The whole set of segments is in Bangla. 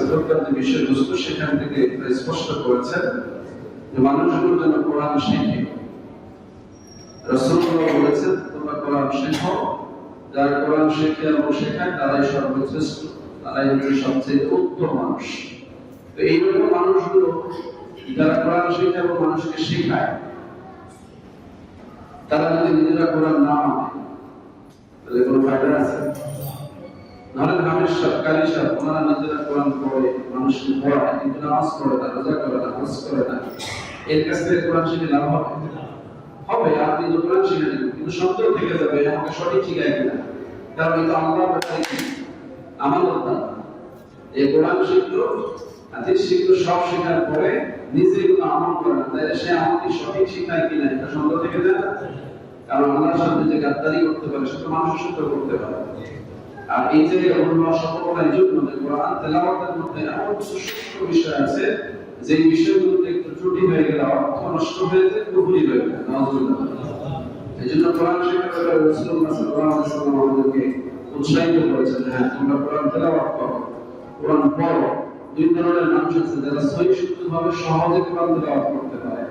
এতকার যে বিষয়বস্তু সেখান থেকে স্পষ্ট করেছেন যে মানুষগুলো যেন কোরআন শেখে। রাসূলুল্লাহ বলেছেন তোমরা কোরআন শেখো, যারা কোরআন শেখে এবং শেখায় তারাই সর্বশ্রেষ্ঠ, তারাই হচ্ছে সবচেয়ে উত্তম মানুষ। তো এইরকম মানুষগুলো যারা কোরআন শেখে এবং মানুষকে শেখায়, তারা যদি নিজেরা কোরআন না মানে তাহলে কোনো ফায়দা আছে? ধরেন হামিদ সাহেব, কারি সাহেব, ওনারা নিজেরা কোরআন পড়ে, মানুষকে পড়ায়, কিন্তু নামাজ পড়ে না, রোজা করে না, হজ করে না, এর কাছ থেকে কোরআন শিখে লাভ হবে? হবে। আপনি তো কোরআন শিখে নেবেন, কিন্তু সন্দেহ থেকে যাবে আমাকে সঠিক শিখায় কিনা, কারণ এটা আল্লাহর ব্যাপারে কি আমানত না। এই কোরআন শিখলো, হাদিস শিখলো, সব শেখার পরে নিজে এগুলো আমল করে না, তাহলে সে আমাকে সঠিক শিখায় কিনা এটা সন্দেহ থেকে যায় না। কারণ আল্লাহর সাথে যে গাদ্দারি করতে পারে সে তো মানুষের সাথে করতে পারে। আর এই যে আল্লাহ সর্বদা এই জন্য যে কোরআন তেলাওয়াতের মধ্যে এমন কিছু সূক্ষ্ম বিষয় আছে যে বিষয়গুলোতে একটু ত্রুটি হয়ে গেলে অর্থ নষ্ট হয়ে যায়, কুফরি হয়ে যায়। নাউযুবিল্লাহ। এই জন্য কোরআন শেখার ব্যাপারে রাসূলুল্লাহ সাল্লাল্লাহু আলাইহি ওয়াসাল্লাম আমাদেরকে উৎসাহিত করেছেন, হ্যাঁ তোমরা কোরআন তেলাওয়াত করো, কোরআন পড়ো। দুই ধরনের মানুষ আছে, যারা সহি শুদ্ধভাবে সহজে কোরআন তেলাওয়াত করতে পারে,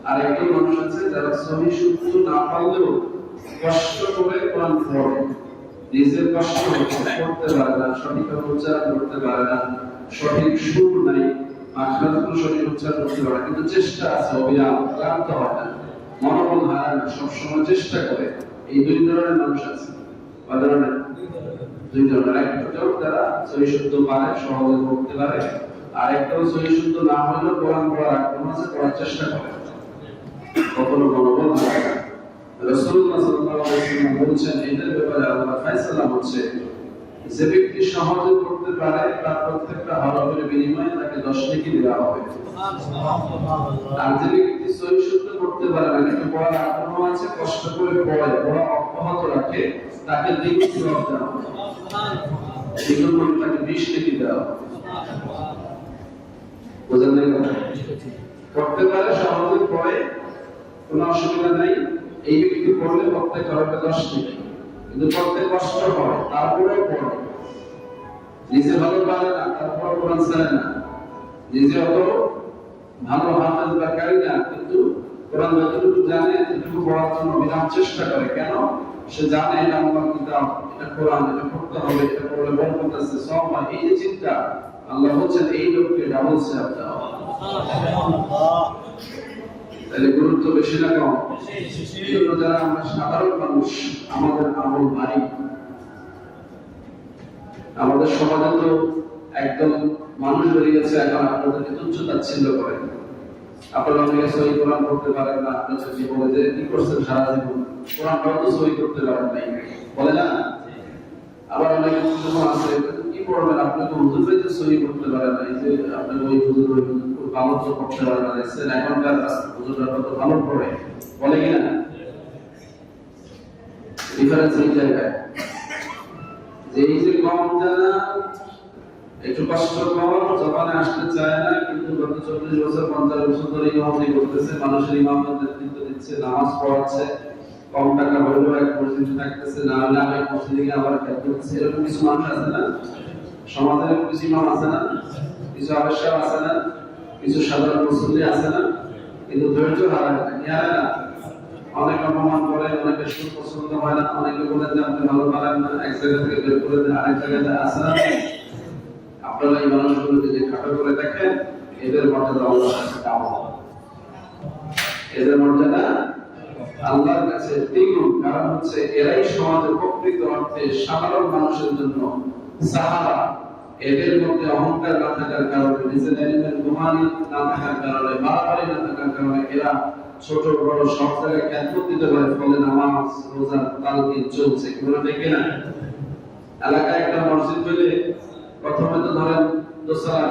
আর একজন মানুষ আছে যারা সহি শুদ্ধ না পারলেও কষ্ট করে কোরআন পড়ে, নিজের কষ্ট করতে পারে না, সঠিক উচ্চারণ করতে পারে না, সঠিক সুর নাই, মাখরাজগুলো সঠিক উচ্চারণ করতে পারে, কিন্তু চেষ্টা আছে, অবিরাম, ক্লান্ত হয় না, মনোবল হারায় না, সবসময় চেষ্টা করে। এই দুই ধরনের মানুষ আছে। কয় ধরনের? দুই ধরনের। একটাও যারা সহি শুদ্ধ পারে, সহজে পড়তে পারে, আর একটাও সহি শুদ্ধ না হলেও কোরআন পড়ার আগ্রহ আছে, পড়ার চেষ্টা করে, কখনো মনোবল হারায় না। রাসূলুল্লাহ সাল্লাল্লাহু আলাইহি ওয়াসাল্লাম বলেছেন এদের ব্যাপারে আল্লাহর ফয়সালা হচ্ছে যে ব্যক্তি সহজে পড়তে পারে তার প্রত্যেকটা হরফের বিনিময়ে তাকে 10 নেকি দেওয়া হবে। আর যে ব্যক্তি সহি শুদ্ধ পড়তে পারে না, কিন্তু পড়ার আগ্রহ আছে, কষ্ট করে পড়ে, পড়া অব্যাহত রাখে, তাকে দ্বিগুণ সওয়াব দেওয়া হবে। দ্বিগুণ মানে তাকে 20 নেকি দেওয়া হবে। বুঝলেন না কথা? পড়তে পারে, সহজে পড়ে, কোনো অসুবিধা নাই, এই ব্যক্তি পড়লে প্রত্যেক হরফে 10 নেকি, কিন্তু পড়তে কষ্ট হয়, তারপরেও পড়ে, নিজে ভালো পারে না, তারপর কোরআন ছাড়ে না, নিজে অত ভালো হাফেজ বা কারি না, কিন্তু কোরআন যতটুকু জানে ততটুকু পড়ার জন্য বিরাম চেষ্টা করে। কেন? সে জানে এটা আল্লাহর কিতাব, এটা কোরআন, এটা পড়তে হবে, এটা পড়লে বরকত আছে, সওয়াব হয়। এই যে চিন্তা, আল্লাহ বলছেন এই লোককে ডাবল সওয়াব দেওয়া হবে। তাহলে গুরুত্ব বেশি না কম? যারা আমরা সাধারণ মানুষ, আমাদের আমল ভারী। আমাদের সমাজে তো একদম মানুষ বেরিয়েছে এখন আপনাদেরকে তুচ্ছ তাচ্ছিল্য করে। আপনারা অনেকে সহি কোরআন পড়তে পারেন না, আপনাদেরকে বলে যে কি করছেন সারা জীবন, কোরআনটাও তো সহি করতে পারেন নাই, বলে না? আবার অনেকে আছে, কি পড়বেন, আপনি তো হুজুর ভাইতে সহি করতে পারেন না, এই যে আপনি ওই হুজুর ভালো তো পড়তে পারেন না, দেখছেন এখনকার হুজুররা কত ভালো পড়ে, বলে কিনা? ডিফারেন্স এই জায়গায় যে এই যে কম জানা, একটু কষ্টকর, জবানে আসতে চায় না, কিন্তু গত 40 বছর 50 বছর ধরে ইমামতি করতেছে, মানুষের ইমামের নেতৃত্ব দিচ্ছে, নামাজ পড়াচ্ছে, কম টাকা হলেও এক মসজিদে থাকতেছে, না হলে আরেক মসজিদে গিয়ে আবার খেয়াল করতেছে। এরকম কিছু মানুষ আছে না সমাজের? কিছু ইমাম আছে না, কিছু আবেশা আছে না, কিছু সাধারণ মুসল্লি আছে না, কিন্তু ধৈর্য হারায় না, কি হারায় না? অনেক অপমান করে, অনেকে সুখ পছন্দ হয় না, অনেকে বলে যে আপনি ভালো পারেন না, এক জায়গা থেকে বের করে দেন, আরেক জায়গায় আসে না। আপনারা এই মানুষগুলোকে যে খাটো করে দেখেন, এদের মর্যাদা আল্লাহর কাছে কম, এদের মর্যাদা আল্লাহর কাছে দ্বিগুণ। কারণ হচ্ছে এরাই সমাজের প্রকৃত অর্থে সাধারণ মানুষের জন্য সাহারা। এদের মধ্যে অহংকার না থাকার কারণে, নিজের এলিমের গুমানি না থাকার কারণে, বাড়াবাড়ি না থাকার কারণে এরা ছোট বড় সব জায়গায় খেদমত দিতে পারে, ফলে নামাজ রোজা তালকিন চলছে। এগুলো দেখে না? এলাকায় একটা মসজিদ হইলে প্রথমে তো ধরেন দোসরা